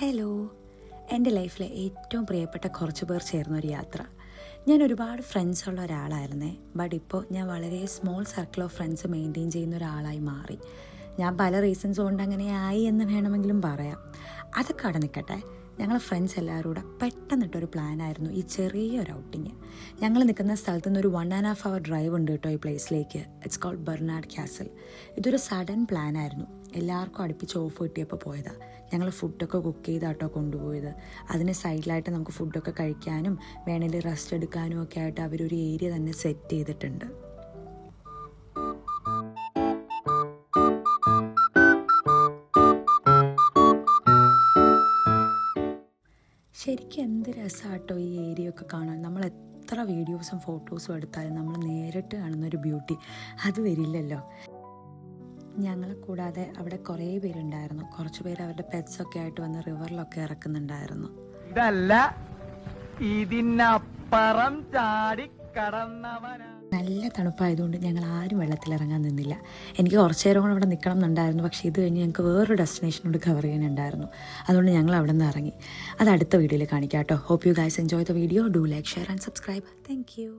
Hello, എൻ്റെ ലൈഫിലെ ഏറ്റവും പ്രിയപ്പെട്ട കുറച്ച് പേർ ചേർന്ന ഒരു യാത്ര. ഞാൻ ഒരുപാട് ഫ്രണ്ട്സ് ഉള്ള ഒരാളായിരുന്നേ. ബട്ട് ഇപ്പോൾ ഞാൻ വളരെ small circle of friends maintain ചെയ്യുന്ന ഒരാളായി മാറി. ഞാൻ പല റീസൺസ് കൊണ്ട് അങ്ങനെ ആയി എന്ന് വേണമെങ്കിലും പറയാം. അതൊക്കെ അവിടെ നിൽക്കട്ടെ. ഞങ്ങൾ ഫ്രണ്ട്സ് എല്ലാവരും കൂടെ പെട്ടെന്നിട്ടൊരു പ്ലാനായിരുന്നു ഈ ചെറിയൊരു ഔട്ടിങ്. ഞങ്ങൾ നിൽക്കുന്ന സ്ഥലത്തു നിന്ന് ഒരു 1.5 hour ഡ്രൈവ് ഉണ്ട് കേട്ടോ ഈ പ്ലേസിലേക്ക്. It's called Barnard Castle. ഇതൊരു സഡൻ പ്ലാനായിരുന്നു. എല്ലാവർക്കും അടുപ്പിച്ച് ഓഫ് കിട്ടിയപ്പോൾ പോയതാണ്. ഞങ്ങൾ ഫുഡൊക്കെ കുക്ക് ചെയ്താട്ടോ കൊണ്ടുപോയത്. അതിന് സൈഡിലായിട്ട് നമുക്ക് ഫുഡൊക്കെ കഴിക്കാനും വേണമെങ്കിൽ റെസ്റ്റ് എടുക്കാനും ഒക്കെ ആയിട്ട് അവരൊരു ഏരിയ തന്നെ സെറ്റ് ചെയ്തിട്ടുണ്ട്. ശരിക്കും എന്ത് രസമാട്ടോ ഈ ഏരിയ ഒക്കെ കാണാൻ. നമ്മൾ എത്ര വീഡിയോസും ഫോട്ടോസും എടുത്താലും നമ്മൾ നേരിട്ട് കാണുന്നൊരു ബ്യൂട്ടി അത് വരില്ലല്ലോ. ഞങ്ങളെ കൂടാതെ അവിടെ കുറേ പേരുണ്ടായിരുന്നു. കുറച്ച് പേര് അവരുടെ പെറ്റ്സൊക്കെ ആയിട്ട് വന്ന് റിവറിലൊക്കെ ഇറക്കുന്നുണ്ടായിരുന്നു. ഇതല്ല ഇതിനപ്പുറം ചാടി കടന്നവനാ. നല്ല തണുപ്പായതുകൊണ്ട് ഞങ്ങൾ ആരും വെള്ളത്തിലിറങ്ങാൻ നിന്നില്ല. എനിക്ക് കുറച്ച് നേരം കൂടെ അവിടെ നിൽക്കണം എന്നുണ്ടായിരുന്നു. പക്ഷേ ഇത് കഴിഞ്ഞ് ഞങ്ങൾക്ക് വേറൊരു ഡെസ്റ്റിനേഷനോട് കവർ ചെയ്യാനുണ്ടായിരുന്നു. അതുകൊണ്ട് ഞങ്ങൾ അവിടെ നിന്ന് ഇറങ്ങി. അത് അടുത്ത വീഡിയോയിൽ കാണിക്കാം കേട്ടോ. Hope you guys enjoy the video. Do like, share and subscribe. Thank U.